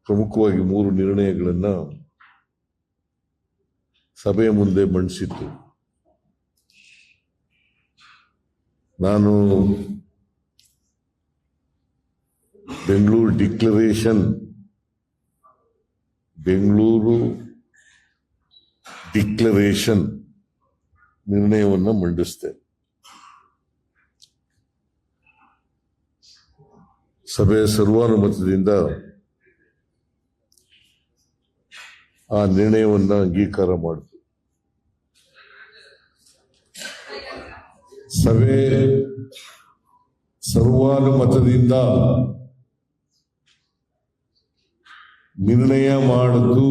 ಪ್ರಮುಖವಾಗಿ ಮೂರು ನಿರ್ಣಯಗಳನ್ನು ಸಭೆಯ ಮುಂದೆ ಮಂಡಿಸಿತ್ತು. ನಾನು ಬೆಂಗಳೂರು ಡಿಕ್ಲರೇಷನ್ ನಿರ್ಣಯವನ್ನು ಮಂಡಿಸಿದೆ. ಸಭೆಯ ಸರ್ವಾನುಮತದಿಂದ ಆ ನಿರ್ಣಯವನ್ನು ಅಂಗೀಕಾರ ಮಾಡಿತು. ಸಭೆ ಸರ್ವಾನುಮತದಿಂದ ನಿರ್ಣಯ ಮಾಡಿತು.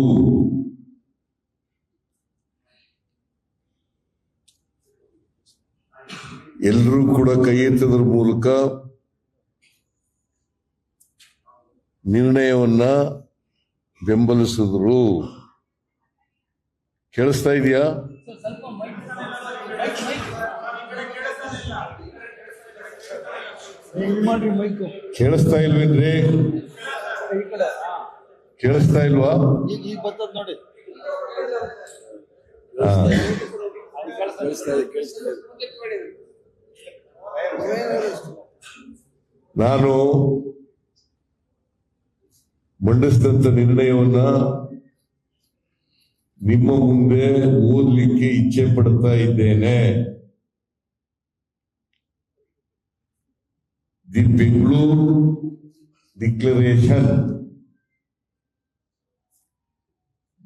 ಎಲ್ಲರೂ ಕೂಡ ಕೈ ಎತ್ತುವುದರ ಮೂಲಕ ನಿರ್ಣಯವನ್ನ ಬೆಂಬಲಿಸಿದ್ರು. ಕೇಳಿಸ್ತಾ ಇದೆಯಾ? ಕೇಳಿಸ್ತಾ ಇಲ್ವೇನ್ರಿ? ಕೇಳಿಸ್ತಾ ಇಲ್ವಾ? ನೋಡಿ, ನಾನು ಮಂಡಿಸಿದಂತ ನಿರ್ಣಯವನ್ನ ನಿಮ್ಮ ಮುಂದೆ ಓದಲಿಕ್ಕೆ ಇಚ್ಛೆ ಪಡ್ತಾ ಇದ್ದೇನೆ. The Bengaluru declaration,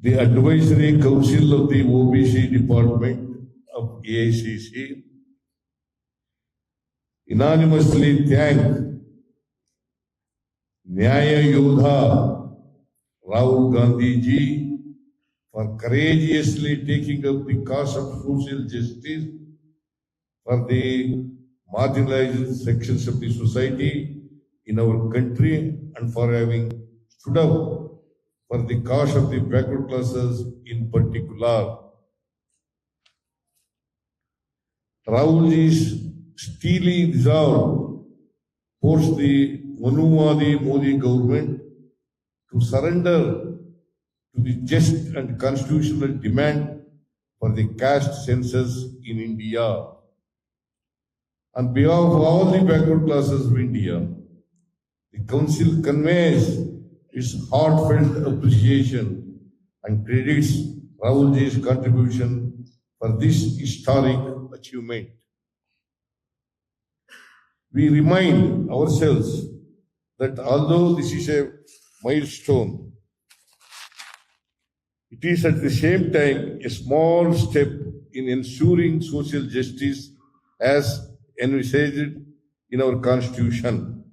the Advisory Council of the OBC Department of AICC unanimously thank Nyaya Yodha Rahul Gandhi ji for courageously taking up the cause of social justice for the marginalized sections of the society in our country and for having stood up for the cause of the backward classes in particular. Rahulji's steely resolve forced the Manumadi Modi government to surrender to the just and constitutional demand for the caste census in India. On behalf of all the backward classes of India, the Council conveys its heartfelt appreciation and credits Rahulji's contribution for this historic achievement. We remind ourselves that although this is a milestone, it is at the same time a small step in ensuring social justice as envisaged in our Constitution.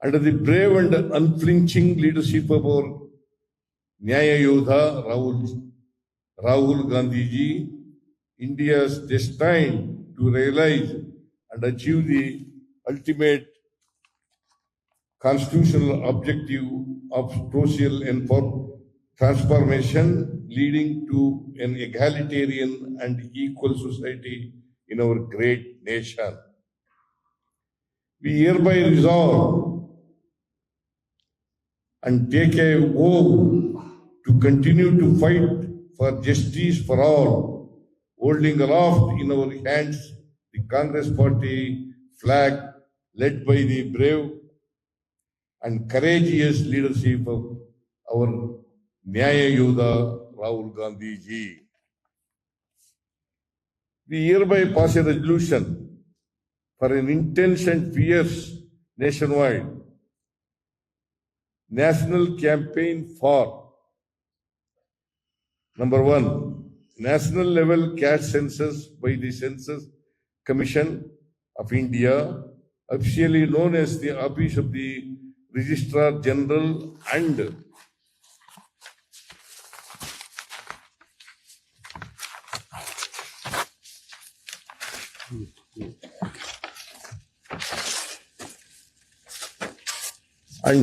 Under the brave and unflinching leadership of our Nyaya Yodha Rahul Gandhi ji, India is destined to realize and achieve the ultimate constitutional objective of social transformation, leading to an egalitarian and equal society in our great nation. We hereby resolve and take a oath to continue to fight for justice for all, holding aloft in our hands the Congress Party flag led by the brave and courageous leadership of our Nyaya Yodha Rahul Gandhi ji. We hereby pass a resolution for an intense and fierce nationwide national campaign for number 1, national level caste census by the Census Commission of India, officially known as the Office of the Registrar General, and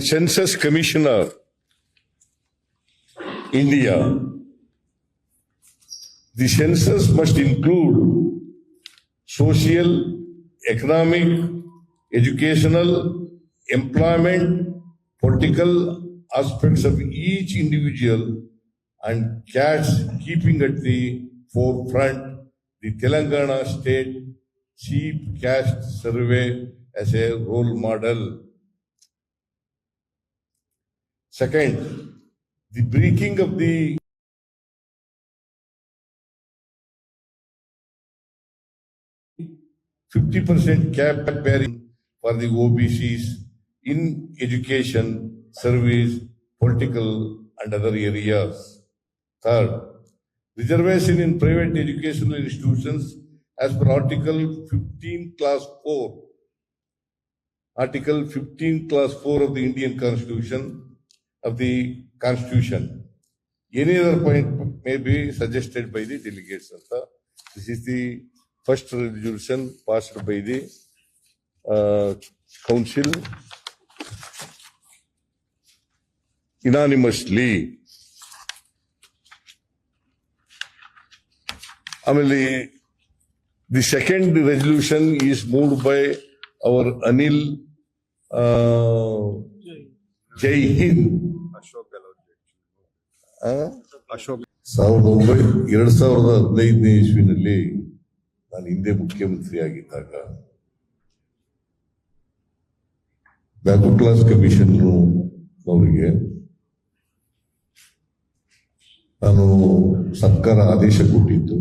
Census Commissioner, India. The census must include social, economic, educational, employment, political aspects of each individual and caste keeping at the forefront the Telangana State Chief Caste Survey as a role model. Second, the breaking of the %50 cap bearing for the OBCs in education, service, political and other areas. Third, reservation in private educational institutions as per Article 15 Class 4. Article 15 Class 4 of the Indian Constitution. Any other point may be suggested by the delegates. This is the first resolution passed by the council unanimously. The second resolution is moved by our Anil Jai Hind. Ashok 2015 ಇಸ್ವಿನಲ್ಲಿ ನಾನು ಹಿಂದೆ ಮುಖ್ಯಮಂತ್ರಿಯಾಗಿದ್ದಾಗ backward class commission ಅವರಿಗೆ ನಾನು ಸರ್ಕಾರ ಆದೇಶ ಕೊಟ್ಟಿದ್ದು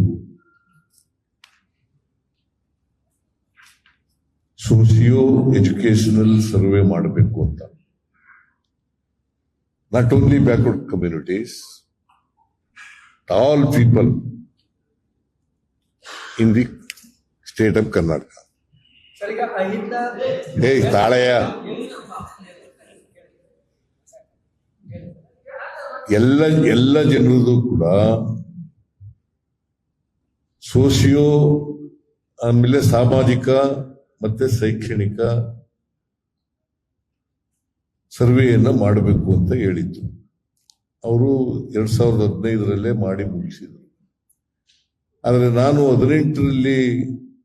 ಸೋಸಿಯೋ educational survey ಮಾಡಬೇಕು ಅಂತ. Not only backward communities, all people in the state of Karnataka. Hey, Talaya. ಎಲ್ಲ ಜನರದು ಕೂಡ ಸೋಸಿಯೋ ಆಮೇಲೆ ಸಾಮಾಜಿಕ ಮತ್ತೆ ಶೈಕ್ಷಣಿಕ ಸರ್ವೆಯನ್ನ ಮಾಡಬೇಕು ಅಂತ ಹೇಳಿದ್ರು. ಅವರು 2015 ಮಾಡಿ ಮುಗಿಸಿದ್ರು. ಆದರೆ ನಾನು 2018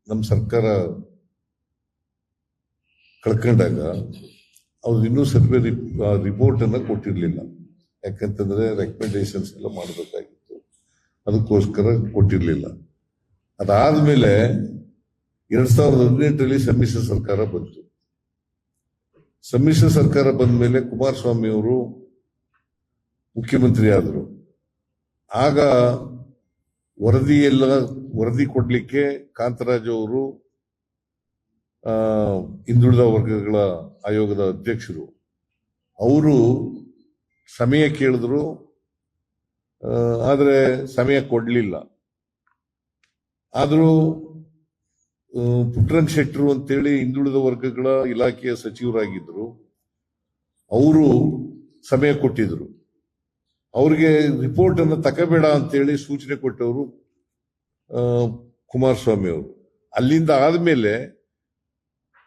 ನಮ್ಮ ಸರ್ಕಾರ ಕಳ್ಕೊಂಡಾಗ ಅವ್ರು ಇನ್ನೂ ಸರ್ವೆ ರಿಪೋರ್ಟ್ ಅನ್ನ ಕೊಟ್ಟಿರ್ಲಿಲ್ಲ. ಯಾಕಂತಂದ್ರೆ ರೆಕಮೆಂಡೇಶನ್ಸ್ ಎಲ್ಲ ಮಾಡಬೇಕಾಗಿತ್ತು, ಅದಕ್ಕೋಸ್ಕರ ಕೊಟ್ಟಿರ್ಲಿಲ್ಲ. ಅದಾದ್ಮೇಲೆ 2018 ಸಮ್ಮಿಶ್ರ ಸರ್ಕಾರ ಬಂತು. ಸಮ್ಮಿಶ್ರ ಸರ್ಕಾರ ಬಂದ ಮೇಲೆ ಕುಮಾರಸ್ವಾಮಿ ಅವರು ಮುಖ್ಯಮಂತ್ರಿ ಆದರು. ಆಗ ವರದಿ ಕೊಡ್ಲಿಕ್ಕೆ ಕಾಂತರಾಜ್ ಅವರು ಹಿಂದುಳಿದ ವರ್ಗಗಳ ಆಯೋಗದ ಅಧ್ಯಕ್ಷರು, ಅವರು ಸಮಯ ಕೇಳಿದ್ರು, ಆದರೆ ಸಮಯ ಕೊಡ್ಲಿಲ್ಲ. ಆದರೂ ಪುಟ್ಟರಂಗ ಶೆಟ್ಟರು ಅಂತೇಳಿ ಹಿಂದುಳಿದ ವರ್ಗಗಳ ಇಲಾಖೆಯ ಸಚಿವರಾಗಿದ್ರು, ಅವರು ಸಮಯ ಕೊಟ್ಟಿದ್ರು. ಅವ್ರಿಗೆ ರಿಪೋರ್ಟ್ ಅನ್ನು ತಕಬೇಡ ಅಂತೇಳಿ ಸೂಚನೆ ಕೊಟ್ಟವರು ಕುಮಾರಸ್ವಾಮಿ ಅವರು. ಅಲ್ಲಿಂದ ಆದ್ಮೇಲೆ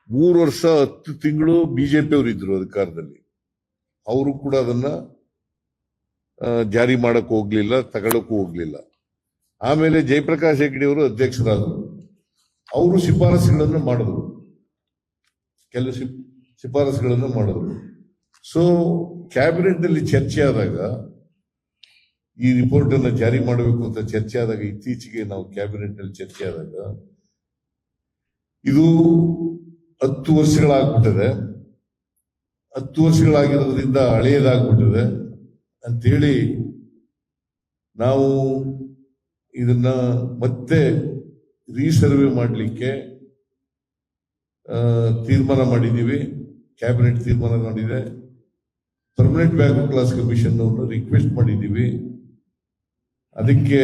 3 ವರ್ಷ 10 ತಿಂಗಳು ಬಿಜೆಪಿ ಅವರು ಇದ್ರು ಅಧಿಕಾರದಲ್ಲಿ. ಅವರು ಕೂಡ ಅದನ್ನ ಜಾರಿ ಮಾಡಕ್ ಹೋಗ್ಲಿಲ್ಲ, ತಗೊಳಕ್ಕೂ ಹೋಗ್ಲಿಲ್ಲ. ಆಮೇಲೆ ಜಯಪ್ರಕಾಶ್ ಹೆಗ್ಡೆ ಅವರು ಅಧ್ಯಕ್ಷರಾದರು. ಅವರು ಶಿಫಾರಸುಗಳನ್ನು ಮಾಡಿದ್ರು, ಕೆಲವು ಶಿಫಾರಸುಗಳನ್ನು ಮಾಡಿದ್ರು. ಸೊ ಕ್ಯಾಬಿನೆಟ್ ನಲ್ಲಿ ಚರ್ಚೆ ಆದಾಗ, ಈ ರಿಪೋರ್ಟ್ ಅನ್ನು ಜಾರಿ ಮಾಡಬೇಕು ಅಂತ ಚರ್ಚೆ ಆದಾಗ, ಇತ್ತೀಚೆಗೆ ನಾವು ಕ್ಯಾಬಿನೆಟ್ ನಲ್ಲಿ ಚರ್ಚೆ ಆದಾಗ, ಇದು 10 ವರ್ಷಗಳಾಗ್ಬಿಟ್ಟಿದೆ, 10 ವರ್ಷಗಳಾಗಿರೋದ್ರಿಂದ ಹಳೆಯದಾಗ್ಬಿಟ್ಟಿದೆ ಅಂತೇಳಿ ನಾವು ಇದನ್ನ ಮತ್ತೆ ರೀಸರ್ವೆ ಮಾಡಲಿಕ್ಕೆ ತೀರ್ಮಾನ ಮಾಡಿದ್ದೀವಿ. ಕ್ಯಾಬಿನೆಟ್ ತೀರ್ಮಾನ ಮಾಡಿದೆ. ಪರ್ಮನೆಂಟ್ ಬ್ಯಾಕ್ವರ್ಡ್ ಕ್ಲಾಸ್ ಕಮಿಷನ್ ಅನ್ನು ರಿಕ್ವೆಸ್ಟ್ ಮಾಡಿದ್ದೀವಿ. ಅದಕ್ಕೆ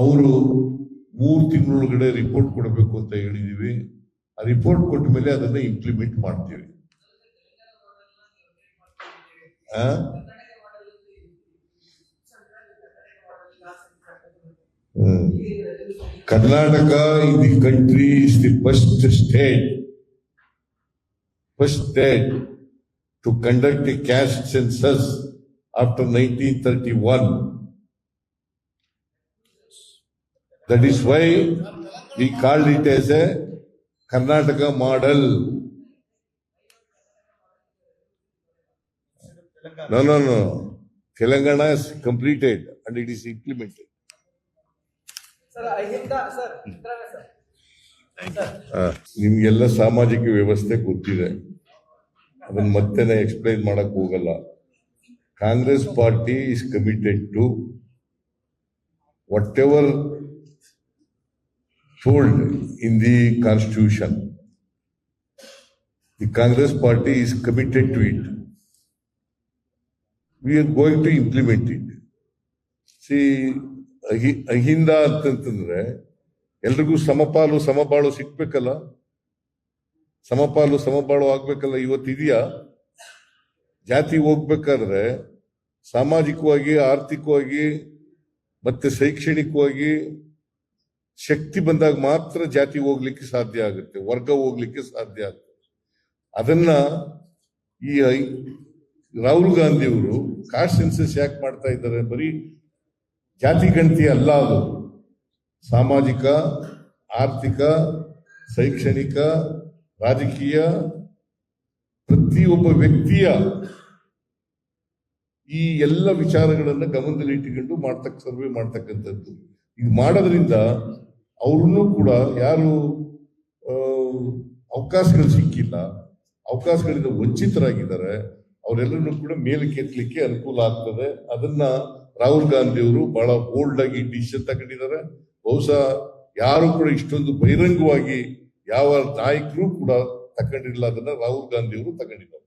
ಅವರು 3 ತಿಂಗಳೊಳಗಡೆ ರಿಪೋರ್ಟ್ ಕೊಡಬೇಕು ಅಂತ ಹೇಳಿದೀವಿ. ಆ ರಿಪೋರ್ಟ್ ಕೊಟ್ಟ ಮೇಲೆ ಅದನ್ನ ಇಂಪ್ಲಿಮೆಂಟ್ ಮಾಡ್ತೀವಿ. Karnataka in the country is the first state to conduct a caste census after 1931. That is why we called it as a Karnataka model. No. Telangana is completed and it is implemented. Sir Ahinda sir ನಿಮ್ಗೆಲ್ಲ ಸಾಮಾಜಿಕ ವ್ಯವಸ್ಥೆ ಗೊತ್ತಿದೆ, ಅದನ್ನ ಮತ್ತೆ explain ಮಾಡಕ್ ಹೋಗಲ್ಲ. Congress party is committed to whatever told in the constitution. The Congress party is committed to it. We are going to implement it. See, Ahinda ಅಂತಂತಂದ್ರೆ ಎಲ್ರಿಗೂ ಸಮಪಾಲು ಸಮಬಾಳು ಸಿಗ್ಬೇಕಲ್ಲ, ಸಮಪಾಲು ಸಮಬಾಳು ಆಗ್ಬೇಕಲ್ಲ. ಇವತ್ತಿದೆಯಾ? ಜಾತಿ ಹೋಗ್ಬೇಕಾದ್ರೆ ಸಾಮಾಜಿಕವಾಗಿ, ಆರ್ಥಿಕವಾಗಿ ಮತ್ತೆ ಶೈಕ್ಷಣಿಕವಾಗಿ ಶಕ್ತಿ ಬಂದಾಗ ಮಾತ್ರ ಜಾತಿ ಹೋಗ್ಲಿಕ್ಕೆ ಸಾಧ್ಯ ಆಗುತ್ತೆ, ವರ್ಗ ಹೋಗ್ಲಿಕ್ಕೆ ಸಾಧ್ಯ ಆಗುತ್ತೆ. ಅದನ್ನ ಈ ರಾಹುಲ್ ಗಾಂಧಿ ಅವರು ಕಾಸ್ಟ್ ಸೆನ್ಸಸ್ ಯಾಕೆ ಮಾಡ್ತಾ ಇದ್ದಾರೆ? ಬರೀ ಜಾತಿ ಗಣತಿ ಅಲ್ಲ, ಅದು ಸಾಮಾಜಿಕ, ಆರ್ಥಿಕ, ಶೈಕ್ಷಣಿಕ, ರಾಜಕೀಯ ಪ್ರತಿಯೊಬ್ಬ ವ್ಯಕ್ತಿಯ ಈ ಎಲ್ಲ ವಿಚಾರಗಳನ್ನ ಗಮನದಲ್ಲಿ ಇಟ್ಟುಕೊಂಡು ಸರ್ವೆ ಮಾಡ್ತಕ್ಕಂಥದ್ದು. ಇದು ಮಾಡೋದ್ರಿಂದ ಅವ್ರನ್ನೂ ಕೂಡ ಯಾರು ಅವಕಾಶಗಳು ಸಿಕ್ಕಿಲ್ಲ, ಅವಕಾಶಗಳಿಂದ ವಂಚಿತರಾಗಿದ್ದಾರೆ, ಅವರೆಲ್ಲರನ್ನೂ ಕೂಡ ಮೇಲೆ ಕೆತ್ತಲಿಕ್ಕೆ ಅನುಕೂಲ ಆಗ್ತದೆ. ಅದನ್ನ ರಾಹುಲ್ ಗಾಂಧಿ ಅವರು ಬಹಳ ಬೋಲ್ಡ್ ಆಗಿ ಡಿಸಿಷನ್ ತಗೊಂಡಿದ್ದಾರೆ. ಬಹುಶಃ ಯಾರು ಕೂಡ ಇಷ್ಟೊಂದು ಬಹಿರಂಗವಾಗಿ ಯಾವ ನಾಯಕರು ಕೂಡ ತಗೊಂಡಿರಲಿಲ್ಲ, ಅದನ್ನ ರಾಹುಲ್ ಗಾಂಧಿ ಅವರು ತಗೊಂಡಿದ್ದಾರೆ.